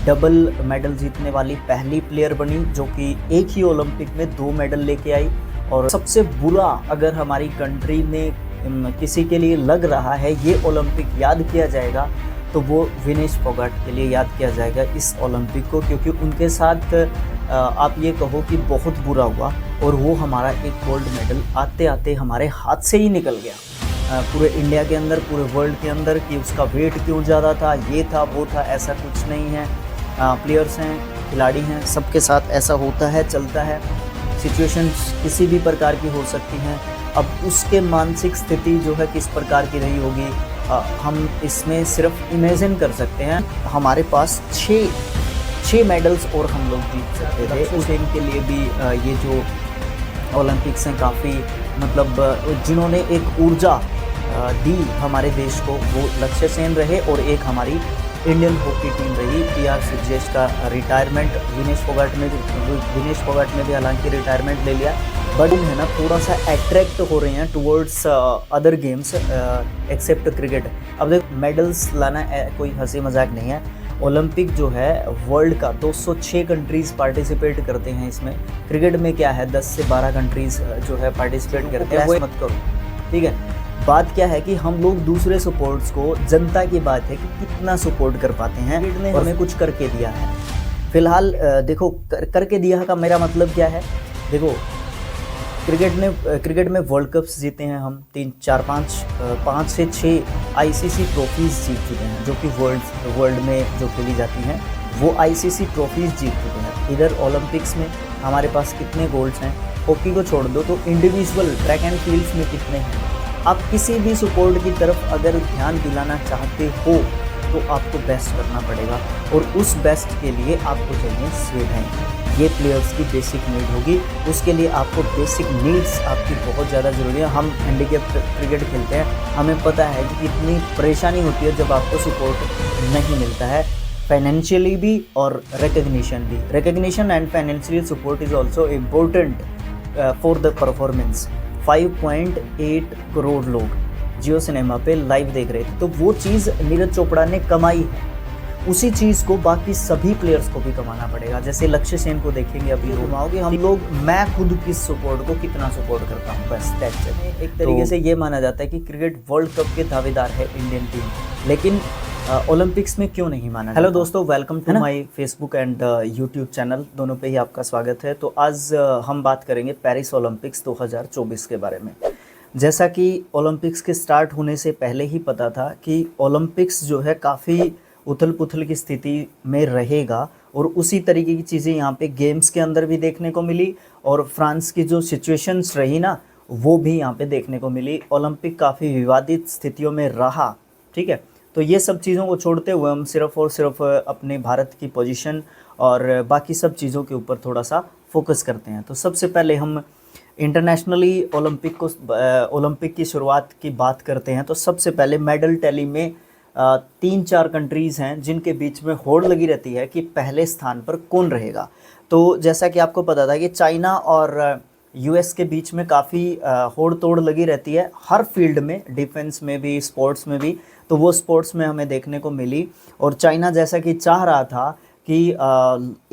Double medal जीतने वाली पहली प्लेयर बनी जो कि एक ही ओलंपिक में 2 मेडल लेके आई। और सबसे बुरा अगर हमारी कंट्री में किसी के लिए लग रहा है ये ओलंपिक याद किया जाएगा तो वो विनेश फोगाट के लिए याद किया जाएगा इस ओलंपिक को, क्योंकि उनके साथ आप ये कहो कि बहुत बुरा हुआ और वो हमारा एक गोल्ड मेडल आते आते हमारे हाथ से ही निकल गया। पूरे इंडिया के अंदर, पूरे वर्ल्ड के अंदर कि उसका वेट क्यों ज़्यादा था, ये था वो था, ऐसा कुछ नहीं है। प्लेयर्स हैं, खिलाड़ी हैं, सबके साथ ऐसा होता है, चलता है। सिचुएशंस किसी भी प्रकार की हो सकती हैं। अब उसके मानसिक स्थिति जो है किस प्रकार की रही होगी हम इसमें सिर्फ इमेजिन कर सकते हैं। हमारे पास छः मेडल्स और हम लोग जीत सकते थे। उस गेम के लिए भी ये जो ओलंपिक्स हैं काफ़ी मतलब जिन्होंने एक ऊर्जा दी हमारे देश को वो लक्ष्य सेन रहे और एक हमारी इंडियन हॉकी टीम रही। पीआर सिद्धेश का रिटायरमेंट, विनेश फोगाट ने भी हालांकि रिटायरमेंट ले लिया, बट है ना थोड़ा सा अट्रैक्ट हो रहे हैं towards other games except cricket. अब देखो मेडल्स लाना कोई हंसी मजाक नहीं है। ओलंपिक जो है वर्ल्ड का 206 कंट्रीज़ पार्टिसिपेट करते हैं इसमें। क्रिकेट में क्या है 10 से 12 कंट्रीज़ जो है पार्टिसिपेट करते हैं, मत करो, ठीक है। बात क्या है कि हम लोग दूसरे स्पोर्ट्स को, जनता की बात है कि कितना सपोर्ट कर पाते हैं। क्रिकेट ने हमें कुछ करके दिया है फिलहाल। देखो करके दिया का मेरा मतलब क्या है, देखो क्रिकेट में वर्ल्ड कप्स जीते हैं हम 3, 4, 5 से 6 आईसीसी ट्रॉफीज़ जीत चुके हैं, जो कि वर्ल्ड में जो खेली जाती हैं वो आईसीसी ट्रॉफीज़ जीत चुके हैं। इधर ओलंपिक्स में हमारे पास कितने गोल्ड्स हैं, हॉकी को छोड़ दो तो इंडिविजुअल ट्रैक एंड फील्ड्स में कितने हैं। आप किसी भी स्पोर्ट की तरफ अगर ध्यान दिलाना चाहते हो तो आपको बेस्ट करना पड़ेगा और उस बेस्ट के लिए आपको चाहिए सुविधाएं। ये प्लेयर्स की बेसिक नीड होगी, उसके लिए आपको बेसिक नीड्स आपकी बहुत ज़्यादा ज़रूरी है। हम हैंडीकैप क्रिकेट खेलते हैं, हमें पता है कि कितनी परेशानी होती है जब आपको सपोर्ट नहीं मिलता है, फाइनेंशियली भी और recognition and financial support is also important for the performance. 5.8 crore लोग जियो सिनेमा पे लाइव देख रहे थे, तो वो चीज़ नीरज चोपड़ा ने कमाई है, उसी चीज़ को बाकी सभी प्लेयर्स को भी कमाना पड़ेगा। जैसे लक्ष्य सेन को देखेंगे अभी घुमाओगे हम लोग, मैं खुद किस सपोर्ट को कितना सपोर्ट करता हूँ, बस दैट्स इट। एक तरीके से ये माना जाता है कि क्रिकेट वर्ल्ड कप के दावेदार है इंडियन टीम, लेकिन ओलंपिक्स में क्यों नहीं माना। हेलो दोस्तों, welcome to my Facebook and YouTube channel, दोनों पे ही आपका स्वागत है। तो आज हम बात करेंगे पेरिस ओलंपिक्स 2024 के बारे में। जैसा कि ओलंपिक्स के स्टार्ट होने से पहले ही पता था कि ओलंपिक्स जो है काफ़ी उथल पुथल की स्थिति में रहेगा और उसी तरीके की चीज़ें यहाँ पे गेम्स के अंदर भी देखने को मिली और फ्रांस की जो सिचुएशंस रही ना वो भी यहाँ पे देखने को मिली। ओलंपिक काफ़ी विवादित स्थितियों में रहा, ठीक है। तो ये सब चीज़ों को छोड़ते हुए हम सिर्फ और सिर्फ अपने भारत की पोजीशन और बाकी सब चीज़ों के ऊपर थोड़ा सा फोकस करते हैं। तो सबसे पहले हम इंटरनेशनली ओलंपिक की शुरुआत की बात करते हैं। तो सबसे पहले मेडल टैली में 3-4 कंट्रीज़ हैं जिनके बीच में होड़ लगी रहती है कि पहले स्थान पर कौन रहेगा। तो जैसा कि आपको पता था कि चाइना और यूएस के बीच में काफ़ी होड़ तोड़ लगी रहती है हर फील्ड में, डिफेंस में भी, स्पोर्ट्स में भी। तो वो स्पोर्ट्स में हमें देखने को मिली और चाइना जैसा कि चाह रहा था कि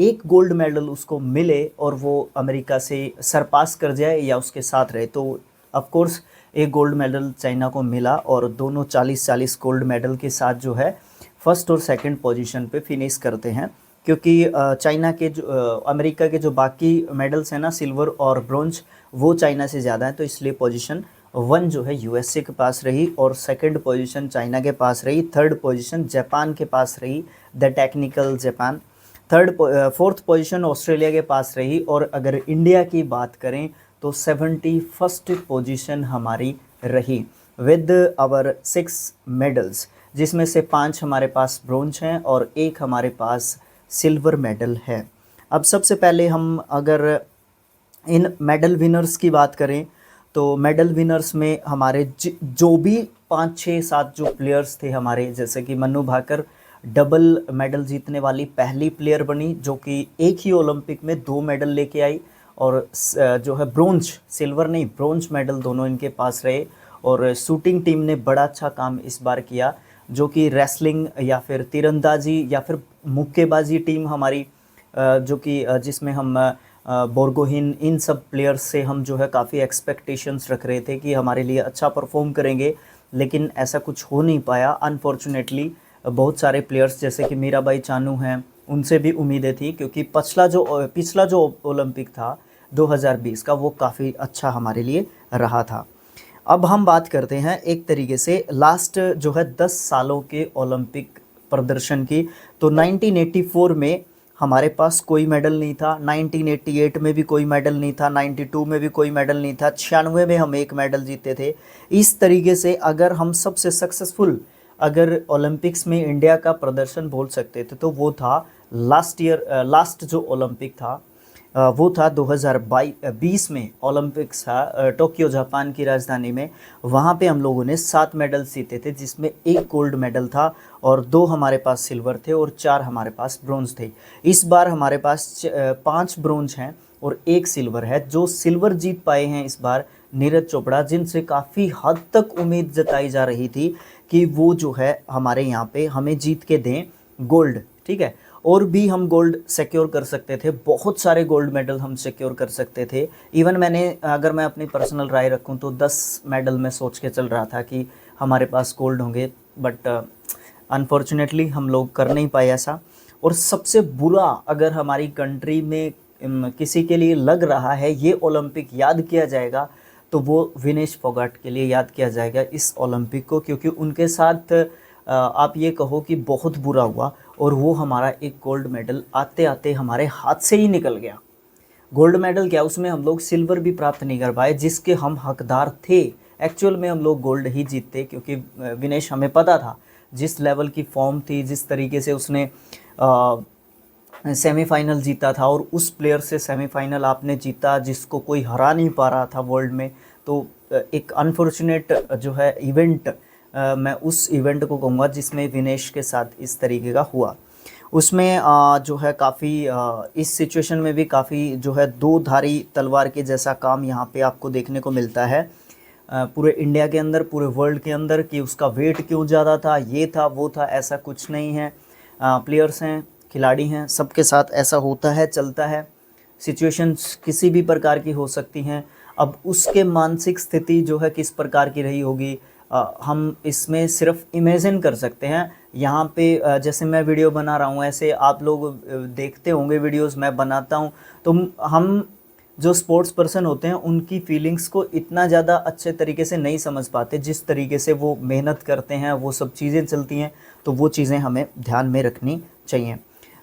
एक गोल्ड मेडल उसको मिले और वो अमेरिका से सरपास कर जाए या उसके साथ रहे। तो ऑफ कोर्स एक गोल्ड मेडल चाइना को मिला और दोनों 40-40 गोल्ड मेडल के साथ जो है फर्स्ट और सेकंड पोजीशन पे फिनिश करते हैं, क्योंकि चाइना के जो अमेरिका के जो बाकी मेडल्स हैं ना, सिल्वर और ब्रोंज, वो चाइना से ज़्यादा है। तो इसलिए पोजीशन 1 जो है यूएसए के पास रही और सेकंड पोजीशन चाइना के पास रही, थर्ड पोजीशन जापान के पास रही, the technical Japan, fourth position Australia के पास रही। और अगर इंडिया की बात करें तो 71st पोजीशन हमारी रही विद आवर 6 मेडल्स, जिसमें से 5 हमारे पास ब्रोंज हैं और 1 हमारे पास सिल्वर मेडल है। अब सबसे पहले हम अगर इन मेडल विनर्स की बात करें तो मेडल विनर्स में हमारे जो भी 5, 6, 7 जो प्लेयर्स थे हमारे, जैसे कि मनु भाकर डबल मेडल जीतने वाली पहली प्लेयर बनी जो कि एक ही ओलंपिक में 2 मेडल लेके आई और जो है ब्रोंज, सिल्वर नहीं ब्रोंज मेडल दोनों इनके पास रहे। और शूटिंग टीम ने बड़ा अच्छा काम इस बार किया। जो कि रेसलिंग या फिर तीरंदाजी या फिर मुक्केबाजी टीम हमारी, जो कि जिसमें हम बोर्गोहिन इन सब प्लेयर्स से हम जो है काफ़ी एक्सपेक्टेशंस रख रहे थे कि हमारे लिए अच्छा परफॉर्म करेंगे, लेकिन ऐसा कुछ हो नहीं पाया अनफॉर्चुनेटली। बहुत सारे प्लेयर्स जैसे कि मीराबाई चानू हैं, उनसे भी उम्मीदें थी, क्योंकि पिछला जो ओलंपिक था 2020 का, वो काफ़ी अच्छा हमारे लिए रहा था। अब हम बात करते हैं एक तरीके से लास्ट जो है 10 सालों के ओलंपिक प्रदर्शन की। तो 1984 में हमारे पास कोई मेडल नहीं था, 1988 में भी कोई मेडल नहीं था, 92 में भी कोई मेडल नहीं था, 96 में हम एक मेडल जीते थे। इस तरीके से अगर हम सबसे सक्सेसफुल अगर ओलंपिक्स में इंडिया का प्रदर्शन बोल सकते थे तो वो था लास्ट जो ओलंपिक था वो था 2020 में ओलंपिक्स था टोक्यो जापान की राजधानी में। वहाँ पे हम लोगों ने 7 मेडल जीते थे, जिसमें 1 गोल्ड मेडल था और 2 हमारे पास सिल्वर थे और 4 हमारे पास ब्रोंज थे। इस बार हमारे पास 5 ब्रोंज हैं और 1 सिल्वर है। जो सिल्वर जीत पाए हैं इस बार नीरज चोपड़ा, जिनसे काफ़ी हद तक उम्मीद जताई जा रही थी कि वो जो है हमारे यहाँ पे हमें जीत के दें गोल्ड, ठीक है। और भी हम गोल्ड सिक्योर कर सकते थे, बहुत सारे गोल्ड मेडल हम सिक्योर कर सकते थे। इवन अगर मैं अपनी पर्सनल राय रखूं तो 10 मेडल में सोच के चल रहा था कि हमारे पास गोल्ड होंगे, बट अनफॉर्चुनेटली हम लोग कर नहीं पाए ऐसा। और सबसे बुरा अगर हमारी कंट्री में किसी के लिए लग रहा है ये ओलंपिक याद किया जाएगा तो वो विनेश फोगाट के लिए याद किया जाएगा इस ओलंपिक को, क्योंकि उनके साथ आप ये कहो कि बहुत बुरा हुआ और वो हमारा एक गोल्ड मेडल आते आते हमारे हाथ से ही निकल गया। गोल्ड मेडल क्या, उसमें हम लोग सिल्वर भी प्राप्त नहीं कर पाए जिसके हम हकदार थे। एक्चुअल में हम लोग गोल्ड ही जीतते, क्योंकि विनेश हमें पता था जिस लेवल की फॉर्म थी, जिस तरीके से उसने सेमीफाइनल जीता था और उस प्लेयर से सेमीफाइनल आपने जीता जिसको कोई हरा नहीं पा रहा था वर्ल्ड में। तो एक अनफॉर्चुनेट जो है इवेंट, मैं उस इवेंट को कहूँगा जिसमें विनेश के साथ इस तरीके का हुआ। उसमें जो है काफ़ी इस सिचुएशन में भी काफ़ी जो है दो धारी तलवार के जैसा काम यहाँ पे आपको देखने को मिलता है पूरे इंडिया के अंदर, पूरे वर्ल्ड के अंदर, कि उसका वेट क्यों ज़्यादा था, ये था वो था, ऐसा कुछ नहीं है। प्लेयर्स हैं, खिलाड़ी हैं, सबके साथ ऐसा होता है, चलता है। सिचुएशंस किसी भी प्रकार की हो सकती हैं। अब उसके मानसिक स्थिति जो है किस प्रकार की रही होगी हम इसमें सिर्फ इमेजिन कर सकते हैं। यहाँ पे जैसे मैं वीडियो बना रहा हूँ, ऐसे आप लोग देखते होंगे वीडियोस मैं बनाता हूँ, तो हम जो स्पोर्ट्स पर्सन होते हैं उनकी फीलिंग्स को इतना ज़्यादा अच्छे तरीके से नहीं समझ पाते जिस तरीके से वो मेहनत करते हैं, वो सब चीज़ें चलती हैं, तो वो चीज़ें हमें ध्यान में रखनी चाहिए।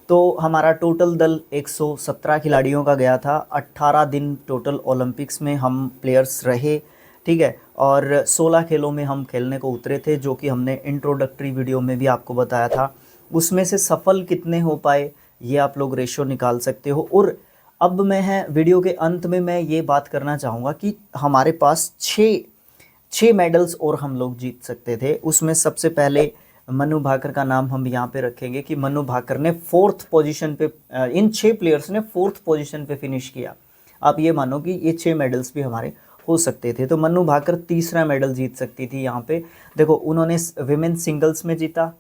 तो हमारा टोटल दल 117 खिलाड़ियों का गया था। 18 दिन टोटल ओलंपिक्स में हम प्लेयर्स रहे, ठीक है, और 16 खेलों में हम खेलने को उतरे थे, जो कि हमने इंट्रोडक्टरी वीडियो में भी आपको बताया था। उसमें से सफल कितने हो पाए ये आप लोग रेशो निकाल सकते हो। और अब वीडियो के अंत में मैं ये बात करना चाहूँगा कि हमारे पास छः मेडल्स और हम लोग जीत सकते थे। उसमें सबसे पहले मनु भाकर का नाम हम यहाँ पे रखेंगे कि मनु भाकर ने 4th पोजीशन पे, इन 6 प्लेयर्स ने 4th पोजीशन पे फिनिश किया। आप ये मानो कि ये 6 मेडल्स भी हमारे हो सकते थे। तो मनु भाकर तीसरा मेडल जीत सकती थी यहाँ पे। देखो, उन्होंने विमेन सिंगल्स में जीता,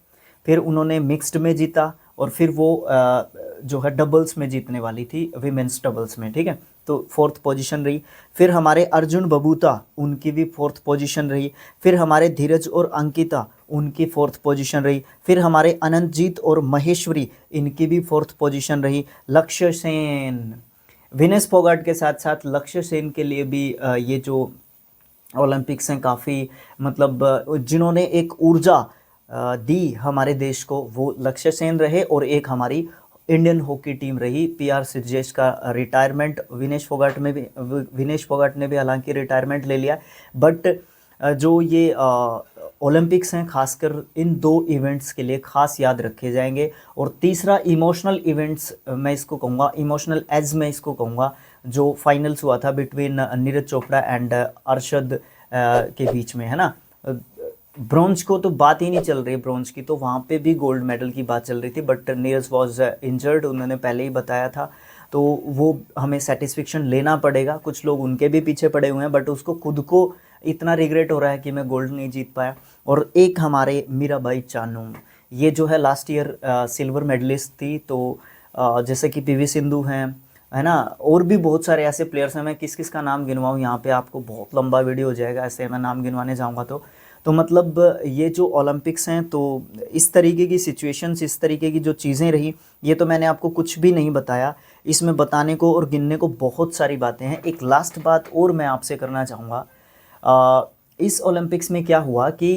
फिर उन्होंने मिक्स्ड में जीता, और फिर वो जो है डबल्स में जीतने वाली थी, विमेंस डबल्स में, ठीक है। तो 4th पोजीशन रही। फिर हमारे अर्जुन बबूता, उनकी भी 4th पोजीशन रही। फिर हमारे धीरज और अंकिता, उनकी 4th पोजीशन रही। फिर हमारे अनंतजीत और महेश्वरी, इनकी भी 4th पोजीशन रही। लक्ष्य सेन, विनेश फोगाट के साथ साथ लक्ष्य सेन के लिए भी ये जो ओलंपिक्स हैं काफ़ी, मतलब जिन्होंने एक ऊर्जा दी हमारे देश को, वो लक्ष्य सेन रहे। और एक हमारी इंडियन हॉकी टीम रही, PR सिरजेश का रिटायरमेंट, विनेश फोगाट ने भी हालांकि रिटायरमेंट ले लिया। बट जो ये ओलंपिक्स हैं खासकर इन 2 इवेंट्स के लिए खास याद रखे जाएंगे। और तीसरा इमोशनल इवेंट्स मैं इसको कहूँगा, इमोशनल एज मैं इसको कहूँगा, जो फाइनल्स हुआ था बिटवीन नीरज चोपड़ा एंड अरशद के बीच में, है ना। ब्रॉन्ज को तो बात ही नहीं चल रही, ब्रॉन्ज की तो वहाँ पे भी गोल्ड मेडल की बात चल रही थी, बट नीरज वॉज इंजर्ड, उन्होंने पहले ही बताया था। तो वो हमें सेटिस्फेक्शन लेना पड़ेगा। कुछ लोग उनके भी पीछे पड़े हुए हैं, बट उसको खुद को इतना रिग्रेट हो रहा है कि मैं गोल्ड नहीं जीत पाया। और एक हमारे मीराबाई चानू, ये जो है लास्ट ईयर सिल्वर मेडलिस्ट थी। तो जैसे कि पीवी सिंधु हैं, है ना, और भी बहुत सारे ऐसे प्लेयर्स हैं। मैं किस किस का नाम गिनवाऊँ, यहाँ पे आपको बहुत लंबा वीडियो हो जाएगा ऐसे मैं नाम गिनवाने जाऊँगा तो मतलब ये जो ओलंपिक्स हैं, तो इस तरीके की सिचुएशंस, इस तरीके की जो चीज़ें रही, ये तो मैंने आपको कुछ भी नहीं बताया। इसमें बताने को और गिनने को बहुत सारी बातें हैं। एक लास्ट बात और मैं आपसे करना चाहूँगा, इस ओलंपिक्स में क्या हुआ कि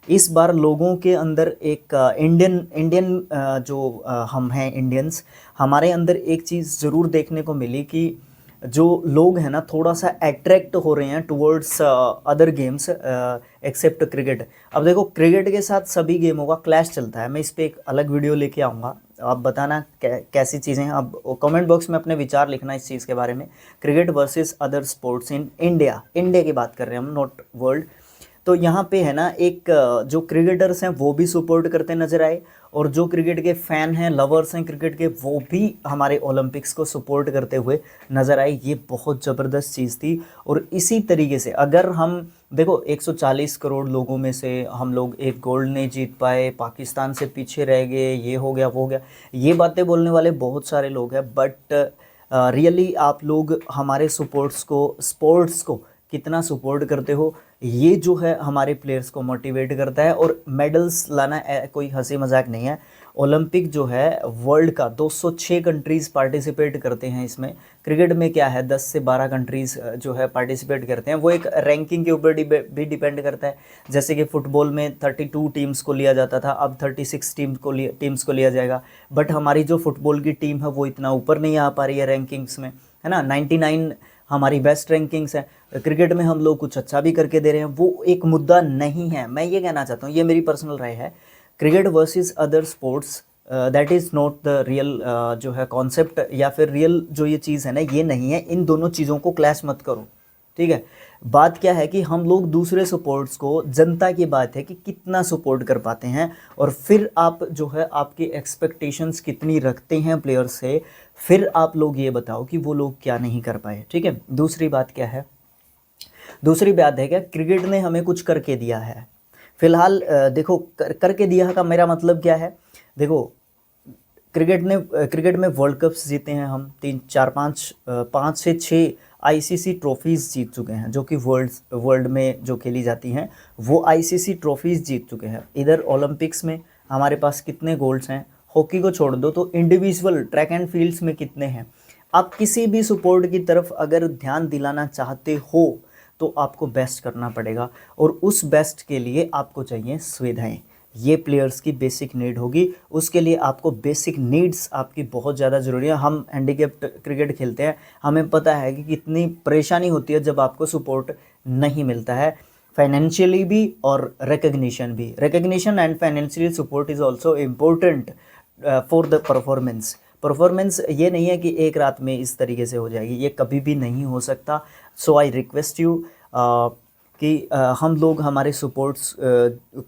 इस बार लोगों के अंदर एक इंडियन जो हम हैं इंडियंस, हमारे अंदर एक चीज़ ज़रूर देखने को मिली कि जो लोग हैं ना थोड़ा सा अट्रैक्ट हो रहे हैं towards other games except cricket. अब देखो, क्रिकेट के साथ सभी गेमों का क्लैश चलता है। मैं इस पर एक अलग वीडियो लेके आऊँगा, आप बताना कैसी चीज़ें हैं। अब कमेंट बॉक्स में अपने विचार लिखना इस चीज़ के बारे में। Cricket versus other sports in India, India की बात कर रहे हैं हम, नॉट वर्ल्ड। तो यहाँ पे है ना, एक जो क्रिकेटर्स हैं वो भी सपोर्ट करते नजर आए, और जो क्रिकेट के फ़ैन हैं, लवर्स हैं क्रिकेट के, वो भी हमारे ओलंपिक्स को सपोर्ट करते हुए नज़र आए। ये बहुत ज़बरदस्त चीज़ थी। और इसी तरीके से अगर हम देखो, 140 करोड़ लोगों में से हम लोग एक गोल्ड नहीं जीत पाए, पाकिस्तान से पीछे रह गए, ये हो गया वो हो गया, ये बातें बोलने वाले बहुत सारे लोग हैं। बट रियली आप लोग हमारे स्पोर्ट्स को कितना सपोर्ट करते हो, ये जो है हमारे प्लेयर्स को मोटिवेट करता है। और मेडल्स लाना कोई हंसी मजाक नहीं है। ओलंपिक जो है वर्ल्ड का 206 कंट्रीज़ पार्टिसिपेट करते हैं इसमें। क्रिकेट में क्या है, 10 से 12 कंट्रीज़ जो है पार्टिसिपेट करते हैं। वो एक रैंकिंग के ऊपर भी डिपेंड करता है। जैसे कि फ़ुटबॉल में 32 टीम्स को लिया जाता था, अब 36 टीम्स को लिया जाएगा। बट हमारी जो फुटबॉल की टीम है वो इतना ऊपर नहीं आ पा रही है रैंकिंग्स में, है ना। 99 हमारी बेस्ट रैंकिंग्स है। क्रिकेट में हम लोग कुछ अच्छा भी करके दे रहे हैं, वो एक मुद्दा नहीं है। मैं ये कहना चाहता हूँ, ये मेरी पर्सनल राय है। Cricket versus other sports, that is not the real जो है कॉन्सेप्ट, या फिर रियल जो ये चीज़ है ना, ये नहीं है। इन दोनों चीज़ों को क्लैश मत करो, ठीक है। बात क्या है कि हम लोग दूसरे सपोर्ट्स को, जनता की बात है कि कितना सपोर्ट कर पाते हैं, और फिर आप जो है आपकी एक्सपेक्टेशंस कितनी रखते हैं प्लेयर से, फिर आप लोग ये बताओ कि वो लोग क्या नहीं कर पाए, ठीक है। दूसरी बात क्या है, दूसरी बात है क्या, क्रिकेट ने हमें कुछ करके दिया है फिलहाल। देखो, करके दिया का मेरा मतलब क्या है, देखो क्रिकेट में वर्ल्ड कप्स जीते हैं हम, 5 से 6 आईसीसी ट्रॉफीज़ जीत चुके हैं, जो कि वर्ल्ड में जो खेली जाती हैं वो आईसीसी ट्रॉफीज़ जीत चुके हैं। इधर ओलंपिक्स में हमारे पास कितने गोल्ड्स हैं, हॉकी को छोड़ दो तो इंडिविजुअल ट्रैक एंड फील्ड्स में कितने हैं। आप किसी भी स्पोर्ट की तरफ अगर ध्यान दिलाना चाहते हो तो आपको बेस्ट करना पड़ेगा, और उस बेस्ट के लिए आपको चाहिए सुविधाएं। ये प्लेयर्स की बेसिक नीड होगी, उसके लिए आपको बेसिक नीड्स आपकी बहुत ज़्यादा ज़रूरी है। हम हैंडीकैप्ड क्रिकेट खेलते हैं, हमें पता है कि कितनी परेशानी होती है जब आपको सपोर्ट नहीं मिलता है, फाइनेंशियली भी और रिकग्निशन भी। Recognition and financial support is also important for the performance ये नहीं है कि एक रात में इस तरीके से हो जाएगी, ये कभी भी नहीं हो सकता। सो आई रिक्वेस्ट यू कि हम लोग हमारे सपोर्ट्स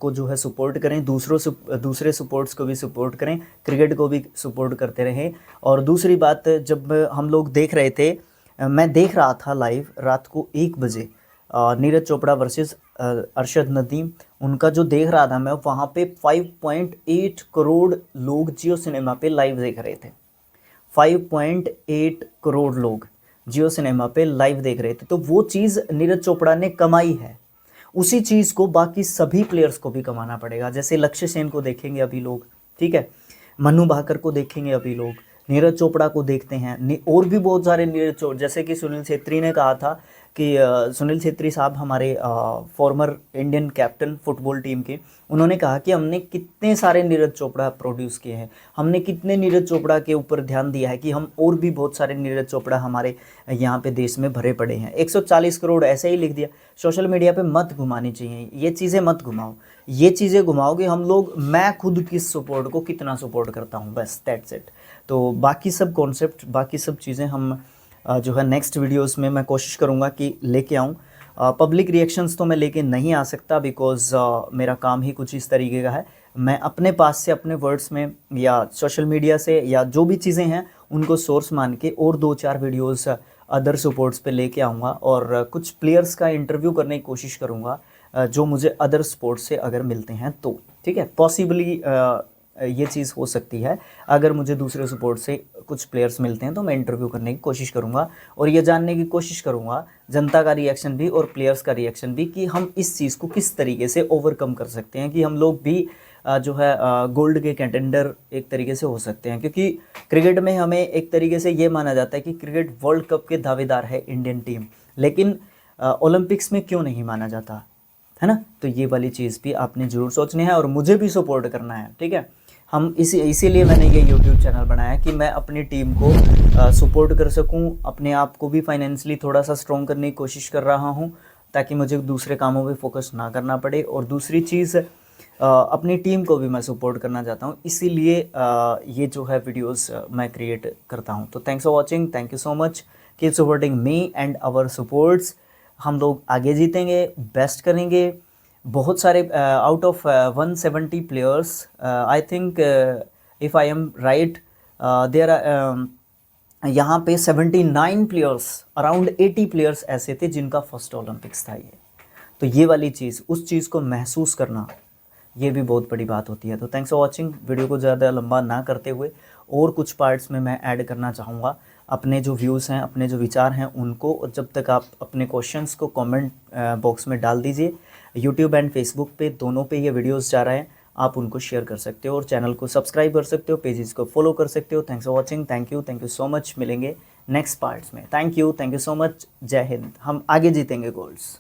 को जो है सपोर्ट करें, दूसरे सपोर्ट्स को भी सपोर्ट करें, क्रिकेट को भी सपोर्ट करते रहें। और दूसरी बात, जब हम लोग देख रहे थे, मैं देख रहा था लाइव रात को 1 बजे नीरज चोपड़ा वर्सेस अरशद नदीम, उनका जो देख रहा था मैं, वहाँ पे 5.8 करोड़ लोग जियो सिनेमा पे लाइव देख रहे थे। 5.8 करोड़ लोग जियो सिनेमा पे लाइव देख रहे थे। तो वो चीज़ नीरज चोपड़ा ने कमाई है, उसी चीज़ को बाकी सभी प्लेयर्स को भी कमाना पड़ेगा। जैसे लक्ष्य सेन को देखेंगे अभी लोग, ठीक है, मनु भाकर को देखेंगे अभी लोग, नीरज चोपड़ा को देखते हैं, और भी बहुत सारे जैसे कि सुनील छेत्री ने कहा था कि सुनील छेत्री साहब हमारे former Indian captain football team के, उन्होंने कहा कि हमने कितने सारे नीरज चोपड़ा प्रोड्यूस किए हैं, हमने कितने नीरज चोपड़ा के ऊपर ध्यान दिया है कि हम और भी बहुत सारे नीरज चोपड़ा हमारे यहाँ पे देश में भरे पड़े हैं। 140 करोड़ ऐसे ही लिख दिया। सोशल मीडिया पे मत घुमानी चाहिए ये चीज़ें, मत घुमाओ ये चीज़ें, घुमाओगे हम लोग, मैं खुद किस सपोर्ट को कितना सपोर्ट करता हूँ, बस दैट्स इट। तो बाकी सब कॉन्सेप्ट, बाकी सब चीज़ें हम जो है नेक्स्ट वीडियोस में मैं कोशिश करूँगा कि लेके आऊँ। पब्लिक रिएक्शंस तो मैं लेके नहीं आ सकता, बिकॉज़ मेरा काम ही कुछ इस तरीके का है। मैं अपने पास से, अपने वर्ड्स में या सोशल मीडिया से या जो भी चीज़ें हैं उनको सोर्स मान के और 2-4 वीडियोस अदर स्पोर्ट्स पे लेके आऊँगा और कुछ प्लेयर्स का इंटरव्यू करने की कोशिश करूँगा जो मुझे अदर स्पोर्ट्स से अगर मिलते हैं तो, ठीक है। पॉसिबली ये चीज़ हो सकती है, अगर मुझे दूसरे स्पोर्ट से कुछ प्लेयर्स मिलते हैं तो मैं इंटरव्यू करने की कोशिश करूंगा और ये जानने की कोशिश करूंगा जनता का रिएक्शन भी और प्लेयर्स का रिएक्शन भी कि हम इस चीज़ को किस तरीके से ओवरकम कर सकते हैं कि हम लोग भी जो है गोल्ड के कंटेंडर एक तरीके से हो सकते हैं। क्योंकि क्रिकेट में हमें एक तरीके से ये माना जाता है कि क्रिकेट वर्ल्ड कप के दावेदार है इंडियन टीम, लेकिन ओलंपिक्स में क्यों नहीं माना जाता है ना। तो ये वाली चीज़ भी आपने ज़रूर सोचनी है और मुझे भी सपोर्ट करना है, ठीक है। हम इसीलिए मैंने ये यूट्यूब चैनल बनाया कि मैं अपनी टीम को सपोर्ट कर सकूं, अपने आप को भी फाइनेंशियली थोड़ा सा स्ट्रॉन्ग करने की कोशिश कर रहा हूं ताकि मुझे दूसरे कामों पे फोकस ना करना पड़े। और दूसरी चीज़ अपनी टीम को भी मैं सपोर्ट करना चाहता हूं, इसीलिए ये जो है वीडियोस मैं क्रिएट करता हूं। तो thanks for watching, thank you so much, keep supporting me and our supports. हम लोग आगे जीतेंगे, बेस्ट करेंगे। बहुत सारे out of 170 players I think if I am right there यहाँ पे 79 प्लेयर्स, अराउंड 80 प्लेयर्स ऐसे थे जिनका फर्स्ट ओलंपिक्स था ये। तो ये वाली चीज़, उस चीज़ को महसूस करना, ये भी बहुत बड़ी बात होती है। तो थैंक्स फॉर वॉचिंग, वीडियो को ज़्यादा लंबा ना करते हुए और कुछ पार्ट्स में मैं ऐड करना चाहूँगा अपने जो व्यूज़ हैं, अपने जो विचार हैं उनको। और जब तक आप अपने क्वेश्चंस को कमेंट बॉक्स में डाल दीजिए, यूट्यूब एंड फेसबुक पे दोनों पे ये वीडियोस जा रहे हैं, आप उनको शेयर कर सकते हो और चैनल को सब्सक्राइब कर सकते हो, पेजेस को फॉलो कर सकते हो। Thanks for watching, thank you so much. मिलेंगे नेक्स्ट पार्ट्स में। Thank you so much. जय हिंद। हम आगे जीतेंगे गोल्ड्स।